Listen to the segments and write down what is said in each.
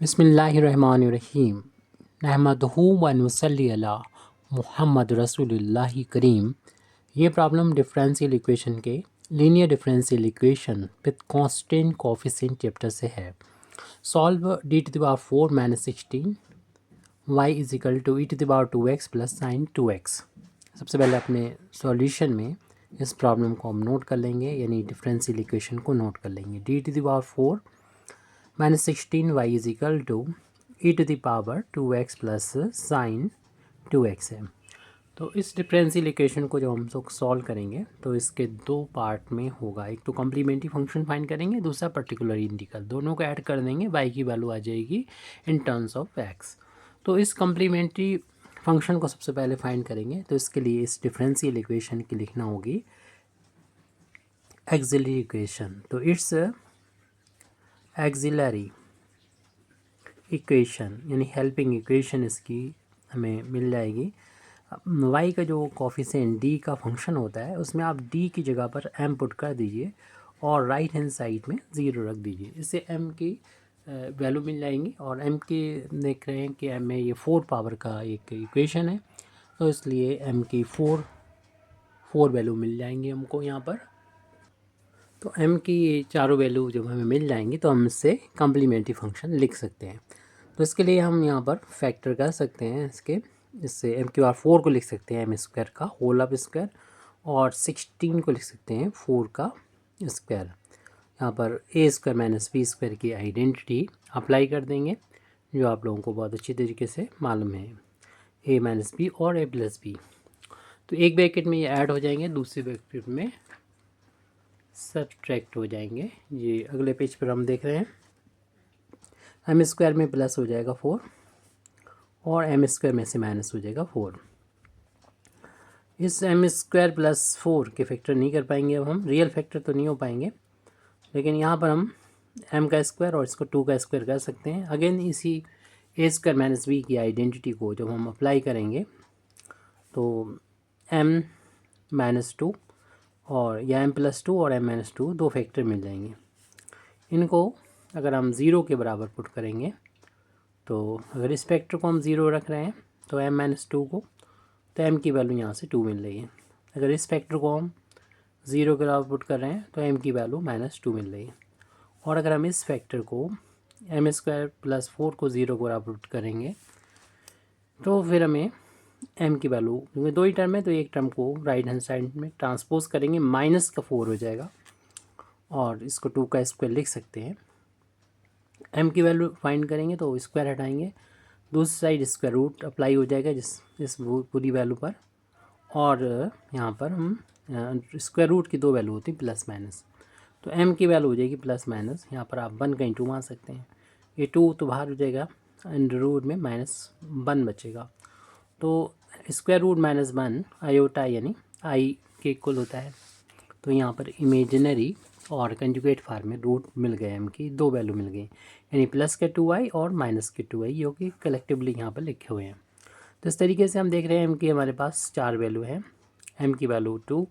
बिस्मिल्लाहिर्रहमानिर्रहीम नहमदहू व नुसल्ली अला मुहम्मद रसूलुल्लाहि करीम। ये प्रॉब्लम डिफरेंशियल इक्वेशन के linear differential equation with constant coefficient chapter से है। Solve D to the power 4 minus 16 y is equal to e to the power 2x plus sine 2x। सबसे पहले अपने सॉल्यूशन में इस प्रॉब्लम को हम नोट कर लेंगे, यानी डिफरेंशियल इक्वेशन को नोट कर लेंगे। D to the power 4 minus 16 y is equal to e to the power 2x plus sine 2x है। तो इस डिफरेंशियल इक्वेशन को जब हम लोग सॉल्व करेंगे तो इसके दो पार्ट में होगा। एक तो कम्प्लीमेंट्री फंक्शन फाइंड करेंगे, दूसरा पर्टिकुलर इंटीग्रल। दोनों को ऐड कर देंगे, y की वैल्यू आ जाएगी इन टर्म्स ऑफ x। तो इस कम्प्लीमेंट्री फंक्शन को सबसे पहले फाइंड करेंगे, तो इसके लिए इस डिफरेंशियल इक्वेशन की लिखना होगी एक्सिलरी इक्वेशन। तो इट्स एक्सिलरी इक्वेशन यानी हेल्पिंग इक्वेशन इसकी हमें मिल जाएगी। y का जो कोफिशिएंट d का फंक्शन होता है उसमें आप d की जगह पर m पुट कर दीजिए और राइट हैंड साइड में 0 रख दीजिए। इससे m की वैल्यू मिल जाएंगी। और m की देख रहे हैं कि m में ये 4 पावर का एक इक्वेशन है, तो इसलिए m की 4 वैल्यू मिल जाएंगी हमको यहाँ पर। तो m की ये चारों वैल्यू जब हमें मिल जाएंगी तो हम इससे कम्प्लीमेंट्री फंक्शन लिख सकते हैं। तो इसके लिए हम यहाँ पर फैक्टर कर सकते हैं इससे m की पावर 4 को लिख सकते हैं m स्क्वायर का होल ऑफ स्क्वायर, और 16 को लिख सकते हैं 4 का स्क्वायर। यहाँ पर a square minus B square की आइडेंटिटी अप्लाई कर देंगे, जो आप लोगों को बहुत अच्छी तरीके से मालूम है, a माइनस बी और a प्लस बी। तो एक ब्रैकेट में ये ऐड हो जाएंगे, दूसरे ब्रैकेट में सब्ट्रैक्ट हो जाएंगे। ये अगले पेज पर हम देख रहे हैं एम स्क्वायर में प्लस हो जाएगा 4 और एम स्क्वायर में से माइनस हो जाएगा 4। इस एम स्क्वायर प्लस 4 के फैक्टर नहीं कर पाएंगे, अब हम रियल फैक्टर तो नहीं हो पाएंगे, लेकिन यहाँ पर हम एम का स्क्वायर और इसको 2 का स्क्वायर कर सकते हैं। अगेन इसी ए स्क्वायर माइनस बी की आइडेंटिटी को जब हम अप्लाई करेंगे तो एम माइनस 2 और या एम प्लस 2 और एम माइनस 2 दो फैक्टर मिल जाएंगे। इनको अगर हम 0 के बराबर पुट करेंगे, तो अगर इस फैक्टर को हम 0 रख रहे हैं तो m माइनस 2 को, तो m की वैल्यू यहाँ से 2 मिल रही है। अगर इस फैक्टर को हम 0 के बराबर पुट कर रहे हैं तो m की वैल्यू माइनस 2 मिल रही है। और अगर हम इस फैक्टर को एम स्क्वायर प्लस 4 को 0 के बराबर पुट करेंगे तो फिर हमें m की वैल्यू, क्योंकि दो ही टर्म है तो एक टर्म को राइट हैंड साइड में ट्रांसपोज करेंगे, माइनस का 4 हो जाएगा और इसको 2 का स्क्वायर लिख सकते हैं। m की वैल्यू फाइंड करेंगे तो स्क्वायर हटाएंगे, दूसरी साइड स्क्वायर रूट अप्लाई हो जाएगा इस पूरी वैल्यू पर। और यहाँ पर हम स्क्वायर रूट की दो वैल्यू होती है प्लस माइनस, तो m की वैल्यू हो जाएगी प्लस माइनस। यहाँ पर आप 1 का इंटू मान सकते हैं, ये 2 तो बाहर हो जाएगा, अंडर रूट में माइनस 1 बचेगा। तो स्क्वायर रूट माइनस 1 आयोटा यानी i के इक्वल होता है। तो यहाँ पर इमेजिनरी और कंजुगेट फार्म में रूट मिल गए, m की दो वैल्यू मिल गई, यानी प्लस के 2i और माइनस के 2i, जो कि कलेक्टिवली यहाँ पर लिखे हुए हैं। तो इस तरीके से हम देख रहे हैं m की हमारे पास 4 वैल्यू हैं, m की वैल्यू 2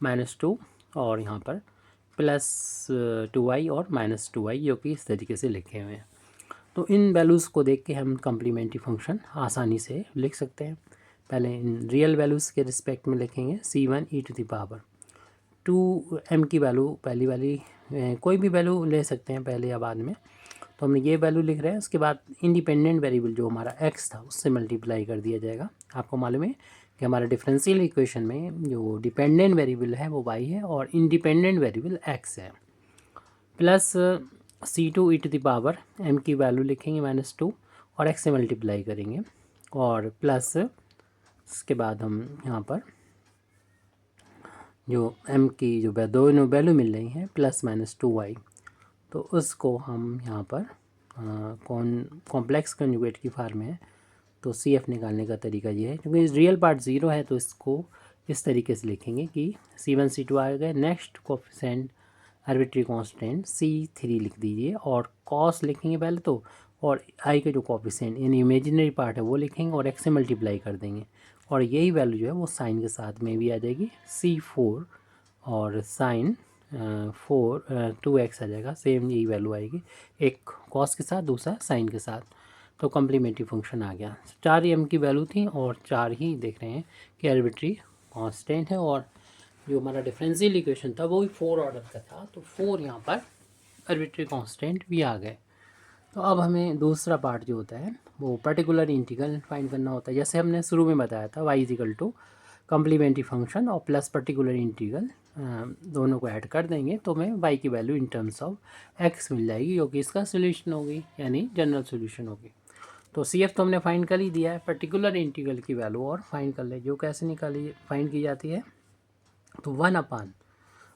माइनस 2 और यहाँ पर प्लस 2i और माइनस 2i, जो कि इस तरीके से लिखे हुए हैं। तो इन वैल्यूज़ को देख के हम कम्प्लीमेंट्री फंक्शन आसानी से लिख सकते हैं। पहले इन रियल वैल्यूज़ के रिस्पेक्ट में लिखेंगे c1 e to the power 2m की वैल्यू, पहली वाली कोई भी वैल्यू ले सकते हैं पहले या बाद में। तो हमने ये वैल्यू लिख रहे हैं, उसके बाद इंडिपेंडेंट वेरिएबल जो हमारा x था उससे मल्टीप्लाई कर दिया जाएगा। आपको मालूम है कि हमारा डिफरेंशियल इक्वेशन में जो डिपेंडेंट वेरिएबल है वो y है और इंडिपेंडेंट वेरिएबल x है। Plus c2 e to the power m की वैल्यू लिखेंगे -2 और x से मल्टीप्लाई करेंगे, और प्लस इसके बाद हम यहाँ पर जो m की जो दोनों वैल्यू मिल रही हैं प्लस माइनस 2y, तो उसको हम यहाँ पर कॉम्प्लेक्स कंजुगेट की फॉर्म में है, तो CF निकालने का तरीका ये है। क्योंकि रियल पार्ट 0 है तो इसको इस तरीके से लिखेंगे कि C1 C2 आ गए, next coefficient arbitrary constant C3 लिख दीजिए और कॉस लिखेंगे पहले तो, और i का जो कोफिशिएंट यानी इमेजिनरी पार्ट है वो लिखेंगे और x से मल्टीप्लाई कर देंगे, और यही वैल्यू जो है वो साइन के साथ में भी आ जाएगी C4 और साइन 2x आ जाएगा, सेम यही वैल्यू आएगी, एक कॉस के साथ दूसरा साइन के साथ। तो कम्प्लीमेंट्री फंक्शन आ गया। 4 एम की वैल्यू थी और 4 ही देख रहे हैं कि आर्बिट्री कांस्टेंट है, और जो हमारा डिफरेंशियल इक्वेशन था वो भी 4 ऑर्डर का था, तो 4 यहाँ पर आर्बिट्री कांस्टेंट भी आ गए। तो अब हमें दूसरा पार्ट जो होता है वो पर्टिकुलर इंटीग्रल फाइंड करना होता है। जैसे हमने शुरू में बताया था y is equal to complementary function और प्लस पर्टिकुलर इंटीग्रल, दोनों को ऐड कर देंगे तो हमें y की value in terms of x मिल जाएगी, जो कि इसका सोल्यूशन होगी, यानी जनरल सोल्यूशन होगी। तो CF तो हमने फाइंड कर ही दिया है, पर्टिकुलर इंटीग्रल की वैल्यू और फाइंड कर ले, जो कैसे निकाली फाइंड की जाती है। तो 1/,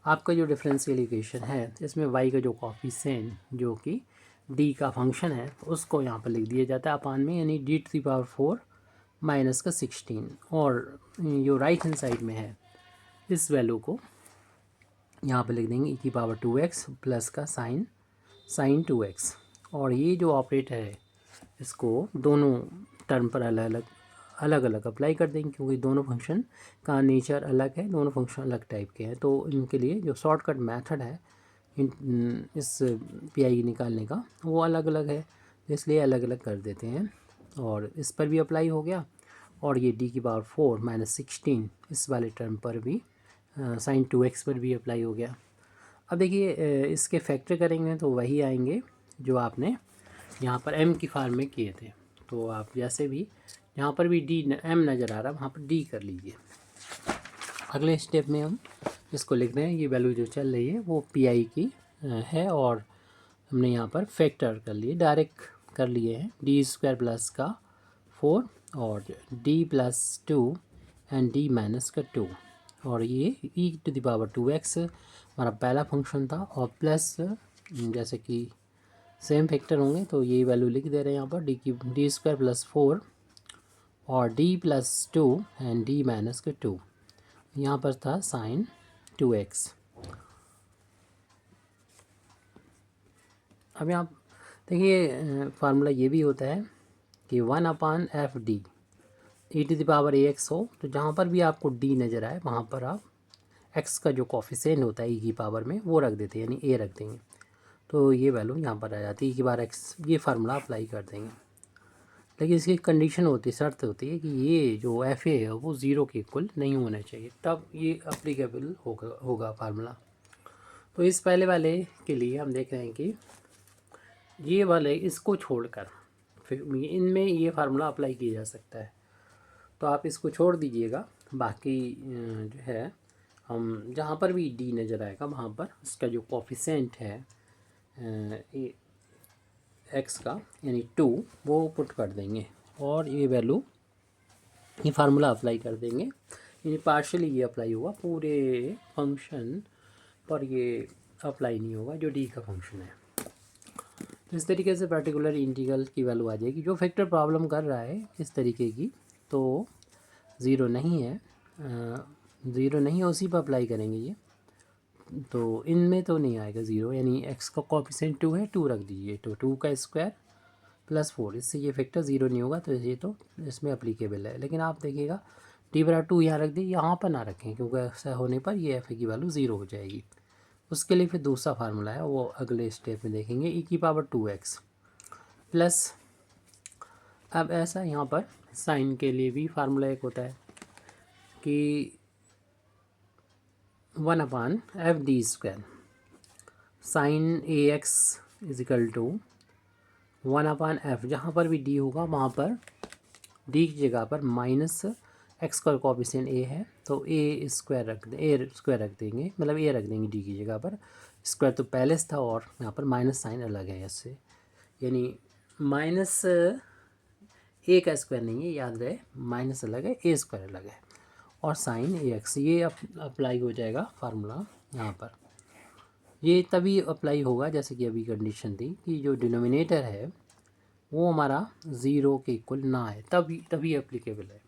आपका जो डिफरेंशियल इक्वेशन है इसमें y का जो कोफिशिएंट जो कि d का फंक्शन है उसको यहाँ पर लिख दिया जाता है अपान में, यानी d⁴ माइनस का 16, और जो राइट हैंड साइड में है इस वैल्यू को यहाँ पर लिख देंगे e⁻² प्लस का साइन 2x, और ये जो ऑपरेटर है इसको दोनों टर्म पर अलग अलग अप्लाई कर देंगे, क्योंकि दोनों फंक्शन का नेचर अलग है, दोनों फंक्शन अलग टाइप के हैं। तो इनके लिए जो शॉर्टकट मेथड है इस PI निकालने का वो अलग अलग है, इसलिए अलग अलग कर देते हैं। और इस पर भी अप्लाई हो गया, और ये d⁻4 माइनस 16 इस वाले टर्म पर भी साइन 2x पर भी अप्लाई हो गया। अब देखिए इसके फैक्टर करेंगे तो वही आएंगे जो आपने यहाँ पर m की फॉर्म में किए थे। तो आप जैसे भी यहाँ पर भी m नज़र आ रहा है, वहाँ पर d कर लीजिए। अगले स्टेप में हम इसको लिख रहे हैं, ये वैल्यू जो चल रही है वो PI की है, और हमने यहाँ पर फैक्टर कर लिए, डायरेक्ट कर लिए हैं, d² प्लस का 4 और d+2 एंड d-2, और ये e⁻²x हमारा पहला फंक्शन था, और प्लस जैसे कि सेम फैक्टर होंगे तो ये वैल्यू लिख दे रहे हैं यहाँ पर d² प्लस 4 और d+2 एंड d-2, यहाँ पर था साइन 2x। अब यहाँ देखिए फार्मूला ये भी होता है कि 1/fd e⁻ax हो, तो जहाँ पर भी आपको d नज़र आए वहाँ पर आप x का जो कोफिशिएंट होता है e की पावर में वो रख देते हैं, यानी a रख देंगे, तो ये वैल्यू यहाँ पर आ जाती है e⁻x। ये फार्मूला अप्लाई कर देंगे, लेकिन इसकी कंडीशन होती है, शर्त होती है कि ये जो एफ ए है वो ज़ीरो के इक्वल नहीं होना चाहिए, तब ये अप्लीकेबल होगा फार्मूला। तो इस पहले वाले के लिए हम देख रहे हैं कि ये वाले इसको छोड़कर फिर इनमें ये फार्मूला अप्लाई किया जा सकता है, तो आप इसको छोड़ दीजिएगा। बाकी जो है हम जहाँ पर भी डी नज़र आएगा वहाँ पर इसका जो कोफिशिएंट है एक्स का यानी 2 वो पुट कर देंगे, और ये वैल्यू ये फार्मूला अप्लाई कर देंगे, यानी पार्शियली ये अप्लाई होगा, पूरे फंक्शन पर ये अप्लाई नहीं होगा जो डी का फंक्शन है। तो इस तरीके से पर्टिकुलर इंटीग्रल की वैल्यू आ जाएगी। जो फैक्टर प्रॉब्लम कर रहा है इस तरीके की तो ज़ीरो नहीं है, उसी पर अप्लाई करेंगे ये, तो इनमें तो नहीं आएगा ज़ीरो, यानी एक्स का कोफिशिएंट 2 है, 2 रख दीजिए, तो 2 का स्क्वायर प्लस 4, इससे ये फैक्टर ज़ीरो नहीं होगा, तो ये तो इसमें अप्लीकेबल है। लेकिन आप देखिएगा d/2 यहाँ रख दिए, यहाँ पर ना रखें, क्योंकि ऐसा होने पर ये एफ की वैल्यू ज़ीरो हो जाएगी। उसके लिए फिर दूसरा फार्मूला है, वो अगले स्टेप में देखेंगे, e⁻2x प्लस, अब ऐसा यहाँ पर साइन के लिए भी फार्मूला एक होता है कि 1/fd² sine ax is equal to 1/f, जहाँ पर भी d होगा वहाँ पर d की जगह पर माइनस एक्स का कोफिशिएंट a है, तो a स्क्वायर रख देंगे, मतलब a रख देंगे d की जगह पर, स्क्वायर तो पहले से था और यहाँ पर माइनस साइन अलग है इससे, यानी माइनस a का स्क्वायर नहीं है, याद रहे, माइनस अलग है, a स्क्वायर अलग है, और साइन ax ये अप्लाई हो जाएगा फार्मूला यहाँ पर। ये तभी अप्लाई होगा जैसे कि अभी कंडीशन थी कि जो डिनोमिनेटर है वो हमारा ज़ीरो के इक्वल ना है, तभी एप्लीकेबल है।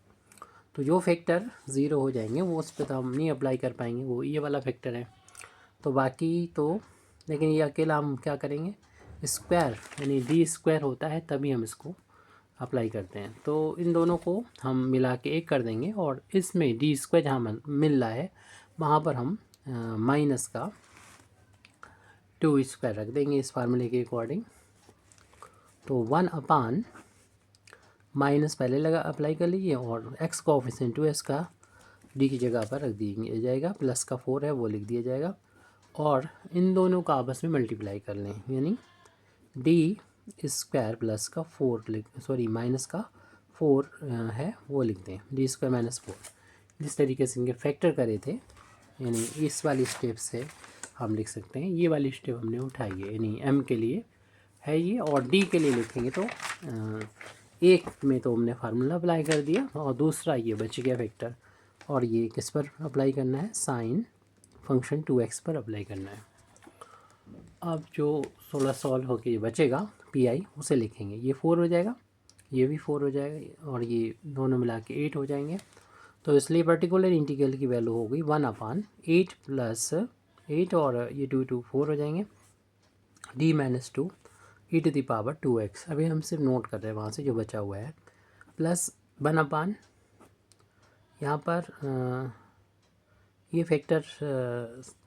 तो जो फैक्टर ज़ीरो हो जाएंगे वो उस पर तो हम नहीं अप्लाई कर पाएंगे, वो ये वाला फैक्टर है। तो बाकी तो लेकिन ये अकेला हम क्या करेंगे, स्क्वायर यानी d² होता है तभी हम इसको अप्लाई करते हैं। तो इन दोनों को हम मिला के एक कर देंगे, और इसमें d² जहाँ मिल रहा है वहाँ पर हम माइनस का टू स्क्वायर रख देंगे इस फार्मूले के अकॉर्डिंग। तो 1 माइनस पहले लगा अप्लाई कर लीजिए और एक्स कोएफिशिएंट 2x का डी की जगह पर रख दिया जाएगा, प्लस का 4 है वो लिख दिया जाएगा और इन दोनों का आपस में मल्टीप्लाई कर लें, यानी डी स्क्वायर प्लस का 4 माइनस का 4 है वो लिख दें, डी स्क्वायर माइनस 4। जिस तरीके से इनके फैक्टर करे थे, यानी इस वाली स्टेप से हम लिख सकते हैं, ये वाली स्टेप हमने उठाई है, यानी एम के लिए है ये, और डी के लिए लिखेंगे तो एक में तो हमने फार्मूला अप्लाई कर दिया और दूसरा ये बच गया फैक्टर, और ये किस पर अप्लाई करना है, साइन फंक्शन 2x पर अप्लाई करना है। अब जो 16 सॉल्व होके ये बचेगा पी उसे लिखेंगे, ये 4 हो जाएगा, ये भी 4 हो जाएगा और ये दोनों मिला के 8 हो जाएंगे। तो इसलिए पर्टिकुलर इंटीग्रल की वैल्यू हो गई 1/8 प्लस 8 और ये 2 4 हो जाएंगे, d - 2 e⁻²x। अभी हम सिर्फ नोट कर रहे हैं वहाँ से जो बचा हुआ है, प्लस 1/, यहाँ पर ये फैक्टर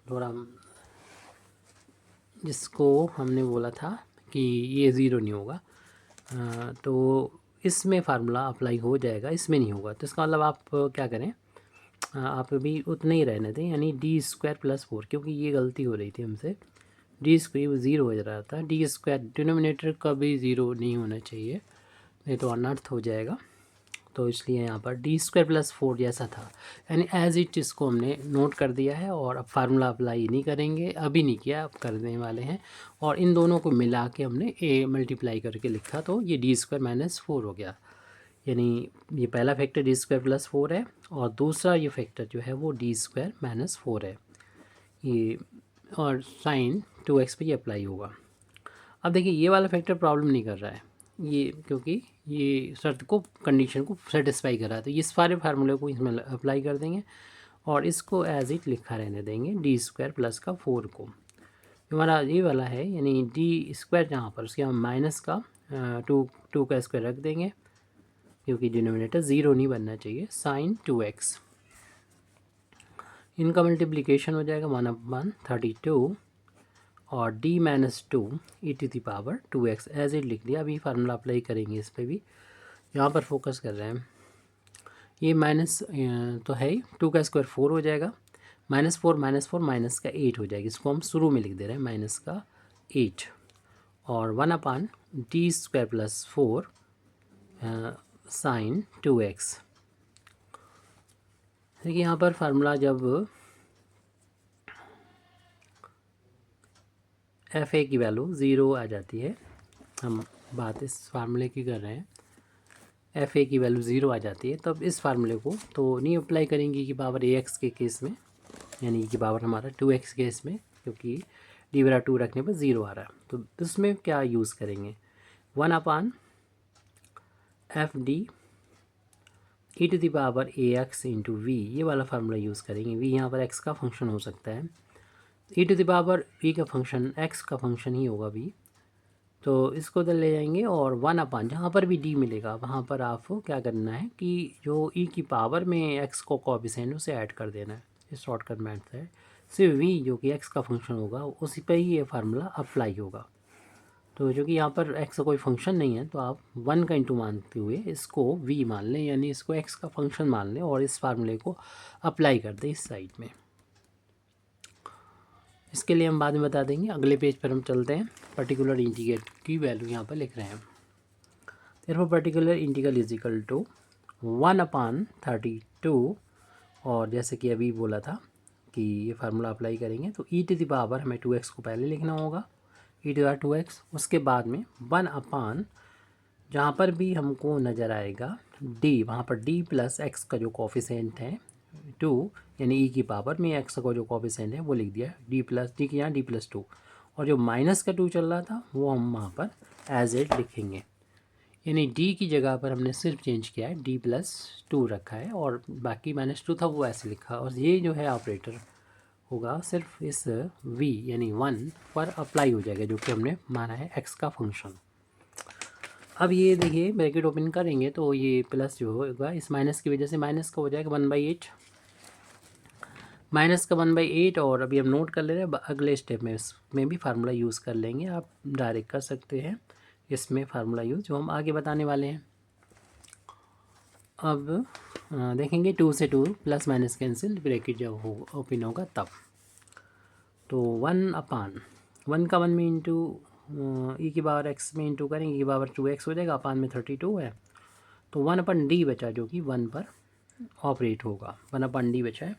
थोड़ा जिसको हमने बोला था कि ये ज़ीरो नहीं होगा, तो इसमें फार्मूला अप्लाई हो जाएगा, इसमें नहीं होगा। तो इसका मतलब आप क्या करें, आप भी उतना ही रहने दें, यानी डी स्क्वायर प्लस 4, क्योंकि ये गलती हो रही थी हमसे, डी स्क्वायर ज़ीरो हो रहा था, डी स्क्वायर डिनोमिनेटर कभी ज़ीरो नहीं होना चाहिए, नहीं तो अनर्थ हो जाएगा। तो इसलिए यहाँ पर डी स्क्वायर प्लस 4 जैसा था, यानी एज इट इसको हमने नोट कर दिया है और अब फार्मूला अप्लाई नहीं करेंगे, अभी नहीं किया, अब करने वाले हैं। और इन दोनों को मिला के हमने ए मल्टीप्लाई करके लिखा, तो ये डी स्क्वायर माइनस 4 हो गया, यानी ये पहला फैक्टर डी स्क्वायर प्लस 4 है और दूसरा ये फैक्टर जो है वो डी स्क्वायर माइनस 4 है ये, और साइन 2x पे ये अप्लाई होगा। अब देखिए ये वाला फैक्टर प्रॉब्लम नहीं कर रहा है ये, क्योंकि ये शर्त को, कंडीशन को सेटिस्फाई कर रहा है, तो इस सारे फार्मूले को इसमें अप्लाई कर देंगे और इसको एज इट लिखा रहने देंगे, डी स्क्वायर प्लस का 4 को। हमारा ये वाला है, यानी डी स्क्वायर जहाँ पर उसके हम माइनस का 2 का स्क्वायर रख देंगे, क्योंकि डिनोमिनेटर ज़ीरो नहीं बनना चाहिए, साइन 2x। इनका मल्टीप्लिकेशन हो जाएगा 1/32 और d - 2 e⁻²x एज इट लिख दिया। अभी फार्मूला अप्लाई करेंगे इस पर भी, यहाँ पर फोकस कर रहे हैं। ये माइनस तो है ही, 2 का स्क्वायर 4 हो जाएगा, -4 माइनस का 8 हो जाएगी, इसको हम शुरू में लिख दे रहे हैं माइनस का 8, और 1/d² प्लस 4 साइन 2x। देखिए यहाँ पर फार्मूला जब एफ ए की वैल्यू ज़ीरो आ जाती है, हम बात इस फार्मूले की कर रहे हैं, एफ ए की वैल्यू ज़ीरो आ जाती है, तब इस फार्मूले को तो नहीं अप्लाई करेंगे कि पावर ए एक्स के केस में, यानी कि पावर हमारा 2x केस में, क्योंकि d/2 रखने पर ज़ीरो आ रहा है। तो इसमें क्या यूज़ करेंगे, 1/fd e⁻ax इंटू वी, ये वाला फार्मूला यूज़ करेंगे। v यहाँ पर x का फंक्शन हो सकता है, e⁻v का फंक्शन x का फंक्शन ही होगा v, तो इसको तो ले जाएंगे और 1/, जहाँ पर भी d मिलेगा वहाँ पर आपको क्या करना है कि जो e की पावर में x को कोएफिशिएंट उसे ऐड कर देना है, ये शॉर्टकट मेथड है। सिर्फ v जो कि x का फंक्शन होगा उसी पर ही ये फार्मूला अप्लाई होगा। तो जो कि यहाँ पर x का कोई फंक्शन नहीं है, तो आप 1 का इंटू मानते हुए इसको v मान लें, यानी इसको x का फंक्शन मान लें और इस फार्मूले को अप्लाई कर दें इस साइड में। इसके लिए हम बाद में बता देंगे, अगले पेज पर हम चलते हैं। पर्टिकुलर इंटीग्रल की वैल्यू यहाँ पर लिख रहे हैं, therefore particular integral is equal to 1/32, और जैसे कि अभी बोला था कि ये फार्मूला अप्लाई करेंगे तो e⁻, हमें 2x को पहले लिखना होगा, e⁻²x, उसके बाद में 1/, जहाँ पर भी हमको नज़र आएगा d, वहाँ पर d प्लस x का जो कोफिशिएंट है 2, यानी e की पावर में x का जो कोफिशिएंट है वो लिख दिया, d प्लस d की यहाँ d+2, और जो माइनस का 2 चल रहा था वो हम वहाँ पर एज इट लिखेंगे, यानी d की जगह पर हमने सिर्फ चेंज किया है, d+2 रखा है और बाकी -2 था वो ऐसे लिखा, और ये जो है ऑपरेटर होगा सिर्फ इस v यानी 1 पर अप्लाई हो जाएगा, जो कि हमने माना है x का फंक्शन। अब ये देखिए ब्रैकेट ओपन करेंगे तो ये प्लस जो होगा इस माइनस की वजह से माइनस का हो जाएगा 1/8 माइनस का 1/8 और अभी हम नोट कर ले रहे हैं, अगले स्टेप में इसमें भी फार्मूला यूज़ कर लेंगे। आप डायरेक्ट कर सकते हैं इसमें फार्मूला यूज़, जो हम आगे बताने वाले हैं। अब देखेंगे 2 से 2 प्लस माइनस कैंसिल, ब्रैकेट जब हो ओपन होगा तब। तो 1/1 का 1 में इंटू ई की पावर एक्स में इंटू करेंगे, ई की पावर 2x हो जाएगा, अपान में 32 है, तो 1/d बचा, जो कि 1 पर ऑपरेट होगा। 1/d बचा है,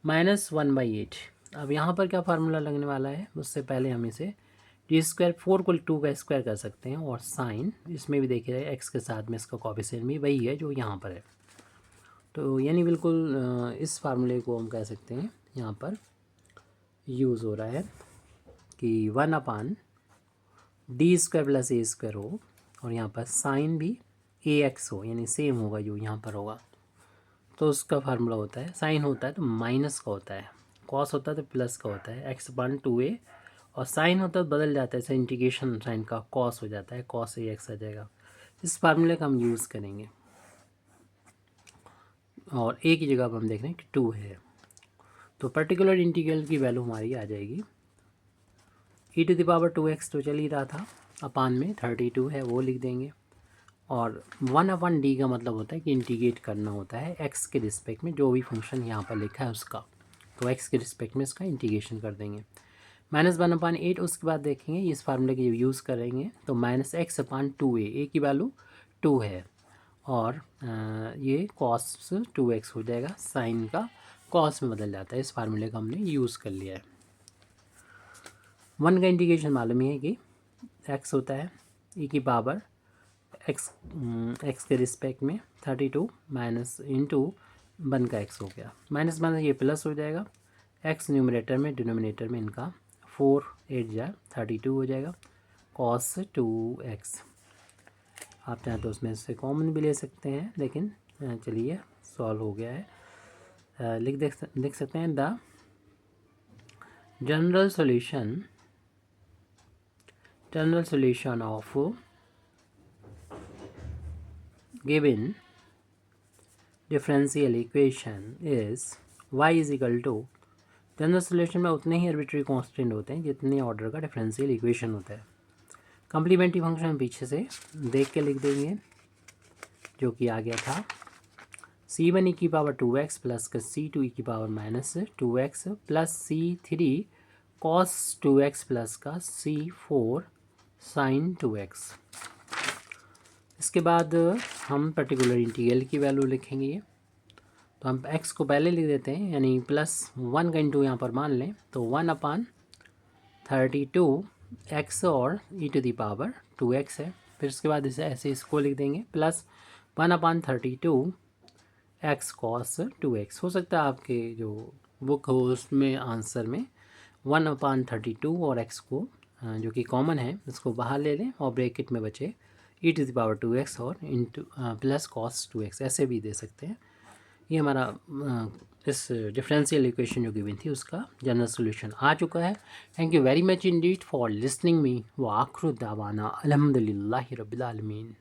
माइनस 1/8। अब यहाँ पर क्या फार्मूला लगने वाला है, उससे पहले हम इसे d², 4 को 2 का स्क्वायर कर सकते हैं, और साइन इसमें भी देखिए एक्स के साथ में इसका कोएफिशिएंट भी वही है जो यहाँ पर है। तो यानी बिल्कुल इस फार्मूले को हम कह सकते हैं यहाँ पर यूज़ हो रहा है कि 1/d² प्लस a² हो, और यहाँ पर साइन भी ax हो, यानी सेम होगा जो यहाँ पर होगा। तो उसका फार्मूला होता है, साइन होता है तो माइनस का होता है, कॉस होता है तो प्लस का होता है, x/2a, और साइन होता है तो बदल जाता है, जैसे इंटीग्रेशन साइन का कॉस हो जाता है, कॉस ax आ जाएगा। इस फार्मूले का हम यूज़ करेंगे, और a की जगह पर हम देख रहे हैं कि 2 है, तो पर्टिकुलर इंटीग्रल की वैल्यू हमारी आ जाएगी e⁻²x तो चल ही रहा था, अपान में 32 है वो लिख देंगे, और 1/d का मतलब होता है कि इंटीग्रेट करना होता है x के रिस्पेक्ट में, जो भी फंक्शन यहाँ पर लिखा है उसका, तो x के रिस्पेक्ट में इसका इंटीग्रेशन कर देंगे। -1/8, उसके बाद देखेंगे इस फार्मूले के यूज़ करेंगे, तो -x/2a, a की वैल्यू 2 है, और ये cos 2x हो जाएगा, साइन का कॉस में बदल जाता है। इस फार्मूले का हमने यूज़ कर लिया है। 1 का इंटीग्रेशन मालूम ही है कि x होता है e की पावर x के रिस्पेक्ट में 32 माइनस इंटू 1 का x हो गया, माइनस ये प्लस हो जाएगा, x न्यूमरेटर में डिनोमिनेटर में इनका 4 8 जा 32 हो जाएगा, cos 2x। आप चाहें तो उसमें से कॉमन भी ले सकते हैं, लेकिन चलिए सॉल्व हो गया है। लिख सकते हैं the general solution of given differential equation is y is equal to, general solution में उतने ही आर्बिट्री कांस्टेंट होते हैं जितने ऑर्डर का डिफरेंशियल इक्वेशन होता है। कम्प्लीमेंट्री फंक्शन पीछे से देख के लिख देंगे, जो कि आ गया था c1 e⁻2x प्लस का c2 e⁻−2x plus c3 cos 2x plus का c4 sin 2x। इसके बाद हम पर्टिकुलर इंटीग्रल की वैल्यू लिखेंगे, तो हम x को पहले लिख देते हैं, यानी +1 का इंटू यहाँ पर मान लें, तो 1/32x और e⁻2x है। फिर उसके बाद इसे ऐसे इसको लिख देंगे, प्लस 1/32x cos 2x। हो सकता है आपके जो बुक हो उसमें आंसर में 1/32 और x को जो कि कॉमन है इसको बाहर ले लें, और ब्रैकेट में बचे e⁻2x और इंटू प्लस cos 2x, ऐसे भी दे सकते हैं। ये हमारा इस डिफरेंशियल इक्वेशन जो गिवन थी उसका जनरल सॉल्यूशन आ चुका है। Thank you very much Indeed for listening me, व आखिर दावाना अल्हम्दुलिल्लाहि रब्बिल आलमीन।